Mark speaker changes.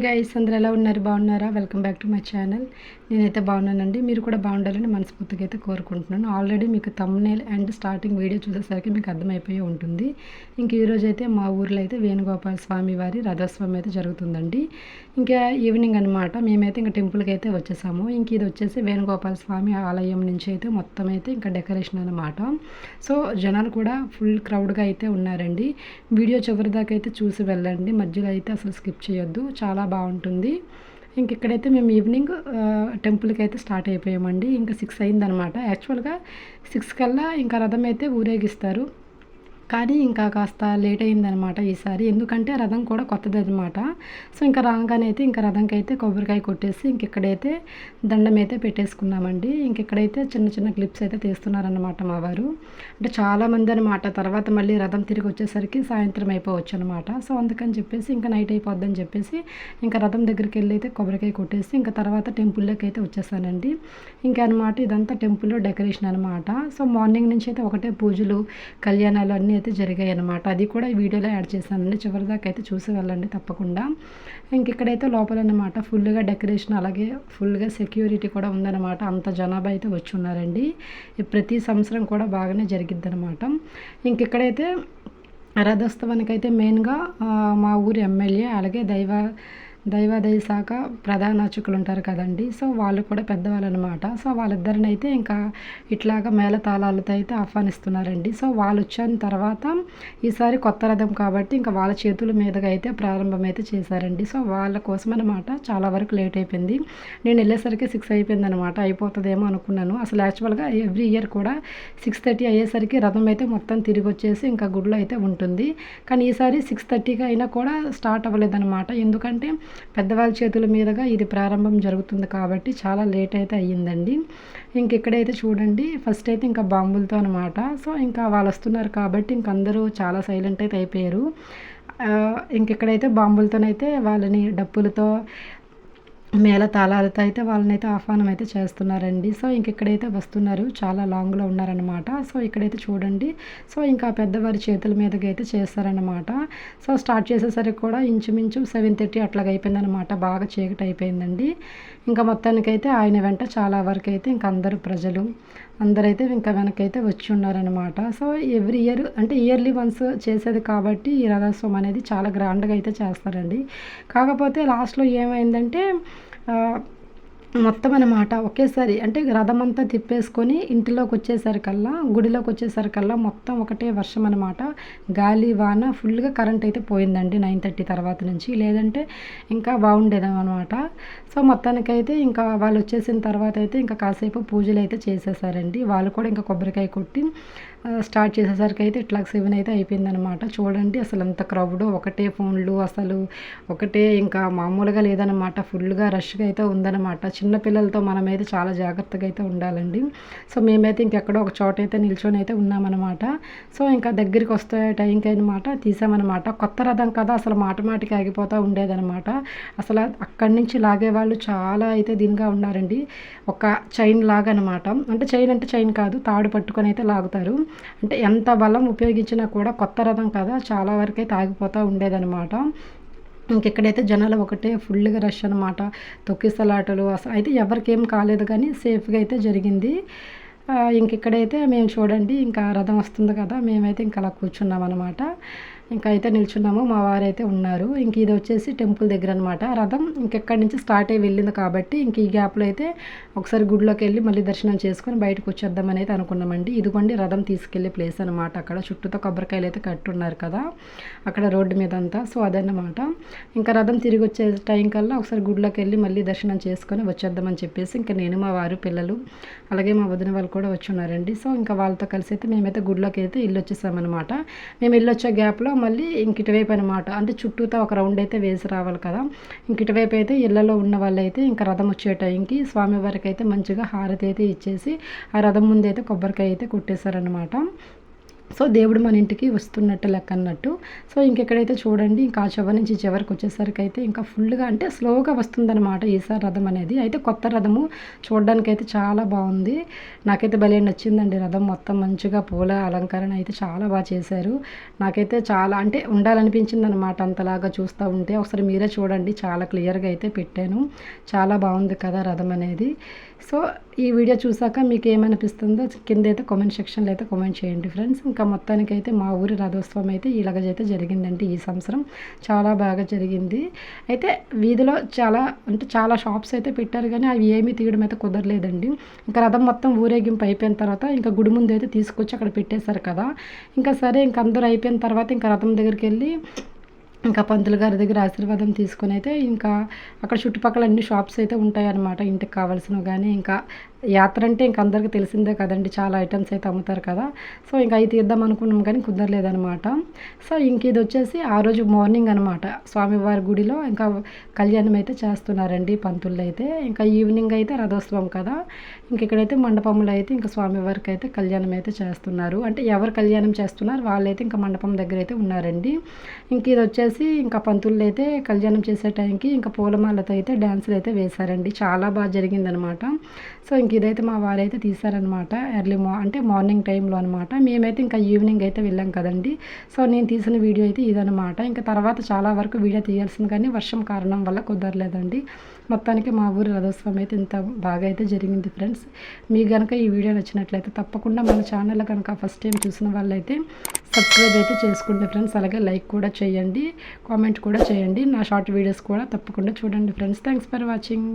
Speaker 1: Guys, అందరూ ఎలా ఉన్నారు? బాగున్నారా? Welcome back to my channel. నేనైతే బాగున్నానండి. మీరు కూడా బాగుండాలని మనస్ఫూర్తిగా అయితే కోరుకుంటున్నాను. ఆల్రెడీ మీకు థంబ్నెయిల్ అండ్ స్టార్టింగ్ వీడియో చూసేసరికి మీకు అర్థమైపోయి ఉంటుంది. ఇంక ఈరోజు అయితే మా ఊర్లో అయితే వేణుగోపాల స్వామి వారి రథోత్సవం అయితే జరుగుతుందండి. ఇంకా ఈవినింగ్ అనమాట. మేమైతే ఇంకా టెంపుల్కి అయితే వచ్చేసాము. ఇంక ఇది వచ్చేసి వేణుగోపాల స్వామి ఆలయం నుంచి అయితే మొత్తం అయితే ఇంకా డెకరేషన్ అనమాట. సో జనాలు కూడా ఫుల్ క్రౌడ్గా అయితే ఉన్నారండి. వీడియో చివరి దాకా అయితే చూసి వెళ్ళండి. మధ్యలో అయితే అసలు స్కిప్ చేయొద్దు, చాలా బాగుంటుంది. ఇంక ఇక్కడైతే మేము ఈవినింగ్ టెంపుల్కి అయితే స్టార్ట్ అయిపోయామండి. ఇంకా 6 అయిందనమాట. యాక్చువల్గా 6 కల్లా ఇంకా రథం అయితే ఊరేగిస్తారు, కానీ ఇంకా కాస్త లేట్ అయిందనమాట ఈసారి. ఎందుకంటే రథం కూడా కొత్తది అనమాట. సో ఇంకా రాగానే అయితే ఇంకా రథంకి అయితే కొబ్బరికాయ కొట్టేసి ఇంక ఇక్కడైతే దండం అయితే పెట్టేసుకున్నామండి. ఇంక ఇక్కడైతే చిన్న చిన్న క్లిప్స్ అయితే తీస్తున్నారనమాట మా వారు. అంటే చాలామంది అనమాట. తర్వాత మళ్ళీ రథం తిరిగి వచ్చేసరికి సాయంత్రం అయిపోవచ్చు అనమాట. సో అందుకని చెప్పేసి ఇంకా నైట్ అయిపోద్దని చెప్పేసి ఇంకా రథం దగ్గరికి వెళ్ళి అయితే కొబ్బరికాయ కొట్టేసి ఇంకా తర్వాత టెంపుల్లోకి అయితే వచ్చేసానండి. ఇంకా అనమాట ఇదంతా టెంపుల్లో డెకరేషన్ అనమాట. సో మార్నింగ్ నుంచి అయితే ఒకటే పూజలు, కళ్యాణాలు అన్నీ అయితే జరిగాయి అనమాట. అది కూడా ఈ వీడియోలో యాడ్ చేశానండి. చివరిదాకా అయితే చూసి వెళ్ళండి తప్పకుండా. ఇంక ఇక్కడైతే లోపల అనమాట ఫుల్గా డెకరేషన్, అలాగే ఫుల్గా సెక్యూరిటీ కూడా ఉందన్నమాట. అంత జనాభా అయితే వచ్చి ఉన్నారండి. ప్రతి సంవత్సరం కూడా బాగానే జరిగిద్ది అనమాట. ఇంక ఇక్కడైతే రథోత్సవానికి అయితే మెయిన్గా మా ఊరి ఎమ్మెల్యే, అలాగే దైవాదాయ శాఖ ప్రధాన అర్చకులు ఉంటారు కదండి. సో వాళ్ళు కూడా పెద్దవాళ్ళు అనమాట. సో వాళ్ళిద్దరిని అయితే ఇంకా ఇట్లాగా మేళతాళాలతో అయితే ఆహ్వానిస్తున్నారండి. సో వాళ్ళు వచ్చిన తర్వాత ఈసారి కొత్త రథం కాబట్టి ఇంకా వాళ్ళ చేతుల మీదుగా అయితే ప్రారంభం అయితే చేశారండి. సో వాళ్ళ కోసం అనమాట చాలా వరకు లేట్ అయిపోయింది. నేను వెళ్ళేసరికి 6 అయిపోయింది అనమాట. అయిపోతుందేమో అనుకున్నాను. అసలు యాక్చువల్గా ఎవ్రీ ఇయర్ కూడా 6:30 అయ్యేసరికి రథం అయితే మొత్తం తిరిగి వచ్చేసి ఇంకా గుడిలో అయితే ఉంటుంది. కానీ ఈసారి 6:30కి అయినా కూడా స్టార్ట్ అవ్వలేదన్నమాట. ఎందుకంటే పెద్దవాళ్ళ చేతుల మీదుగా ఇది ప్రారంభం జరుగుతుంది కాబట్టి చాలా లేట్ అయితే అయ్యిందండి. ఇంక ఇక్కడైతే చూడండి ఫస్ట్ అయితే ఇంకా బాంబులతో అనమాట. సో ఇంకా వాళ్ళు వస్తున్నారు కాబట్టి ఇంక అందరూ చాలా సైలెంట్ అయితే అయిపోయారు. ఇంక ఇక్కడైతే బాంబులతోనైతే వాళ్ళని డప్పులతో, మేళతాళాలతో అయితే వాళ్ళనైతే ఆహ్వానం అయితే చేస్తున్నారండి. సో ఇంక ఇక్కడైతే వస్తున్నారు, చాలా లాంగ్లో ఉన్నారనమాట. సో ఇక్కడైతే చూడండి. సో ఇంకా పెద్దవారి చేతుల మీదకి అయితే చేస్తారనమాట. సో స్టార్ట్ చేసేసరికి కూడా ఇంచుమించు 7:30 అట్లాగా అయిపోయిందనమాట. బాగా చీకటి అయిపోయిందండి. ఇంకా మొత్తానికైతే ఆయన వెంట చాలా వరకు అయితే ఇంక అందరూ ప్రజలు అందరైతే ఇంకా వెనకైతే వచ్చి ఉన్నారనమాట. సో ఎవ్రీ ఇయర్ అంటే ఇయర్లీ వన్స్ చేసేది కాబట్టి ఈ రథోత్సవం అనేది చాలా గ్రాండ్గా అయితే చేస్తారండి. కాకపోతే లాస్ట్లో ఏమైందంటే మొత్తం అనమాట ఒకేసారి అంటే రథం అంతా తిప్పేసుకొని ఇంటిలోకి వచ్చేసరికల్లా, గుడిలోకి వచ్చేసరికల్లా మొత్తం ఒకటే వర్షం అనమాట. గాలి వాన ఫుల్గా కరెంట్ అయితే పోయిందండి 9:30 తర్వాత నుంచి. లేదంటే ఇంకా బాగుండేదన్నమాట. సో మొత్తానికైతే ఇంకా వాళ్ళు వచ్చేసిన తర్వాత అయితే ఇంకా కాసేపు పూజలు అయితే చేసేసారండి. వాళ్ళు కూడా ఇంకా కొబ్బరికాయ కొట్టి స్టార్ట్ చేసేసరికి అయితే ఇట్లా 7 అయితే అయిపోయిందనమాట. చూడండి అసలు అంత క్రౌడ్, ఒకటే ఫోన్లు, అసలు ఒకటే ఇంకా మామూలుగా లేదనమాట. ఫుల్గా రష్గా అయితే ఉందన్నమాట. చిన్నపిల్లలతో మనమైతే చాలా జాగ్రత్తగా అయితే ఉండాలండి. సో మేమైతే ఇంకెక్కడో ఒక చోట అయితే నిల్చొని అయితే ఉన్నామన్నమాట. సో ఇంకా దగ్గరికి వస్తే టైంకి అనమాట తీసామన్నమాట. కొత్త రథం కదా, అసలు మాటికి ఆగిపోతూ ఉండేదన్నమాట. అసలు అక్కడి నుంచి లాగేవాళ్ళు చాలా అయితే దీనిగా ఉన్నారండి. ఒక చైన్ లాగా అనమాట. అంటే చైన్ కాదు, తాడు పట్టుకొని అయితే లాగుతారు. అంటే ఎంత బలం ఉపయోగించినా కూడా కొత్త రథం కదా, చాలా వరకు అయితే ఆగిపోతూ ఉండేదన్నమాట. ఇంకెక్కడైతే జనాలు ఒకటే ఫుల్గా రష్ అనమాట. తొక్కిసలాటలు అసలు అయితే ఎవరికేం కాలేదు, కానీ సేఫ్గా అయితే జరిగింది. ఇంకెక్కడైతే మేము చూడండి ఇంకా రథం వస్తుంది కదా, మేమైతే ఇంకా అలా కూర్చున్నాం అనమాట. ఇంకా అయితే నిల్చున్నాము, మా వారైతే ఉన్నారు. ఇంక ఇది వచ్చేసి టెంపుల్ దగ్గర అనమాట. రథం ఇంకెక్కడి నుంచి స్టార్ట్ అయ్యి వెళ్ళింది కాబట్టి ఇంక ఈ గ్యాప్లో అయితే ఒకసారి గుడిలోకి వెళ్ళి మళ్ళీ దర్శనం చేసుకొని బయటకు వచ్చేద్దామని అయితే అనుకున్నామండి. ఇదిగోండి రథం తీసుకెళ్లే ప్లేస్ అనమాట. అక్కడ చుట్టూతో కొబ్బరికాయలు అయితే కట్టున్నారు కదా అక్కడ రోడ్డు మీద అంతా. సో అదన్నమాట. ఇంకా రథం తిరిగి వచ్చే టైం కల్లా ఒకసారి గుడిలోకి వెళ్ళి మళ్ళీ దర్శనం చేసుకొని వచ్చేద్దామని చెప్పేసి ఇంకా నేను, మా వారు, పిల్లలు, అలాగే మా వదిన వాళ్ళు కూడా వచ్చి ఉన్నారండి. సో ఇంకా వాళ్ళతో కలిసి అయితే మేమైతే గుడిలోకి అయితే ఇల్లు వచ్చేసామన్నమాట. మేము ఇల్లు వచ్చే గ్యాప్లో మళ్ళీ ఇంక ఇటువైపు అనమాట, అంటే చుట్టూతో ఒక రౌండ్ అయితే వేసి రావాలి కదా. ఇంక ఇటువైపు అయితే ఇళ్లలో ఉన్న వాళ్ళు అయితే ఇంకా రథం వచ్చే టైంకి స్వామివారికి అయితే మంచిగా హారతి అయితే ఇచ్చేసి ఆ రథం ముందు అయితే కొబ్బరికాయ అయితే కొట్టేశారనమాట. సో దేవుడు మన ఇంటికి వస్తున్నట్టు లెక్క అన్నట్టు. సో ఇంకెక్కడైతే చూడండి ఇంకా ఆ చివరి నుంచి చివరికి వచ్చేసరికి అయితే ఇంకా ఫుల్గా అంటే స్లోగా వస్తుందన్నమాట ఈసారి రథం అనేది. అయితే కొత్త రథము చూడడానికైతే చాలా బాగుంది. నాకైతే భలే నచ్చిందండి రథం మొత్తం మంచిగా పూల అలంకరణ అయితే చాలా బాగా చేశారు. నాకైతే చాలా అంటే ఉండాలనిపించింది అనమాట అంతలాగా చూస్తూ ఉంటే. ఒకసారి మీరే చూడండి, చాలా క్లియర్గా అయితే పెట్టాను. చాలా బాగుంది కదా రథం అనేది. సో ఈ వీడియో చూసాక మీకు ఏమనిపిస్తుందో కింద అయితే కామెంట్ సెక్షన్లో అయితే కామెంట్ చేయండి ఫ్రెండ్స్. ఇంకా మొత్తానికైతే మా ఊరి రథోత్సవం అయితే ఇలాగైతే జరిగిందండి ఈ సంవత్సరం. చాలా బాగా జరిగింది. అయితే వీధిలో చాలా షాప్స్ అయితే పెట్టారు కానీ అవి ఏమీ తీయడం అయితే కుదరలేదండి. ఇంకా రథం మొత్తం ఊరేగింపు అయిపోయిన తర్వాత ఇంకా గుడి ముందు అయితే తీసుకొచ్చి అక్కడ పెట్టేశారు కదా. ఇంకా సరే ఇంక అందరూ అయిపోయిన తర్వాత ఇంకా రథం దగ్గరికి వెళ్ళి ఇంకా పంతులు గారి దగ్గర ఆశీర్వాదం తీసుకొని అయితే ఇంకా అక్కడ చుట్టుపక్కల అన్ని షాప్స్ అయితే ఉంటాయన్నమాట ఇంటికి కావాల్సినవి. కానీ ఇంకా యాత్ర అంటే ఇంక అందరికీ తెలిసిందే కదండి, చాలా ఐటమ్స్ అయితే అమ్ముతారు కదా. సో ఇంకా అవి తీద్దాం అనుకున్నాం కానీ కుదరలేదనమాట. సో ఇంక ఇది వచ్చేసి ఆ రోజు మార్నింగ్ అనమాట స్వామివారి గుడిలో ఇంకా కళ్యాణం అయితే చేస్తున్నారండి పంతులు అయితే. ఇంకా ఈవినింగ్ అయితే రథోత్సవం కదా, ఇంక ఇక్కడైతే మండపంలో అయితే ఇంకా స్వామివారికి అయితే కళ్యాణం అయితే చేస్తున్నారు. అంటే ఎవరు కళ్యాణం చేస్తున్నారు వాళ్ళైతే ఇంకా మండపం దగ్గర అయితే ఉన్నారండి. ఇంక ఇది వచ్చేసి ఇంకా పంతులు అయితే కళ్యాణం చేసే టైంకి ఇంకా పూలమాలతో అయితే డ్యాన్సులు అయితే వేశారండి. చాలా బాగా జరిగిందనమాట. సో ఇంక ఇదైతే మా వారైతే తీశారనమాట అంటే మార్నింగ్ టైంలో అనమాట. మేమైతే ఇంకా ఈవినింగ్ అయితే వెళ్ళాం కదండి. సో నేను తీసిన వీడియో అయితే ఇదనమాట. ఇంకా తర్వాత చాలా వరకు వీడియో తీయాల్సింది కానీ వర్షం కారణం వల్ల కుదరలేదండి. మొత్తానికి మా ఊరి రథోత్సవం అయితే ఇంత బాగా అయితే జరిగింది ఫ్రెండ్స్. మీకు కనుక ఈ వీడియో నచ్చినట్లయితే తప్పకుండా మన ఛానల్ కనుక ఫస్ట్ టైం చూసిన వాళ్ళైతే సబ్స్క్రైబ్ అయితే చేసుకోండి ఫ్రెండ్స్. అలాగే లైక్ కూడా చేయండి, కామెంట్ కూడా చేయండి. నా షార్ట్ వీడియోస్ కూడా తప్పకుండా చూడండి ఫ్రెండ్స్. Thanks for watching.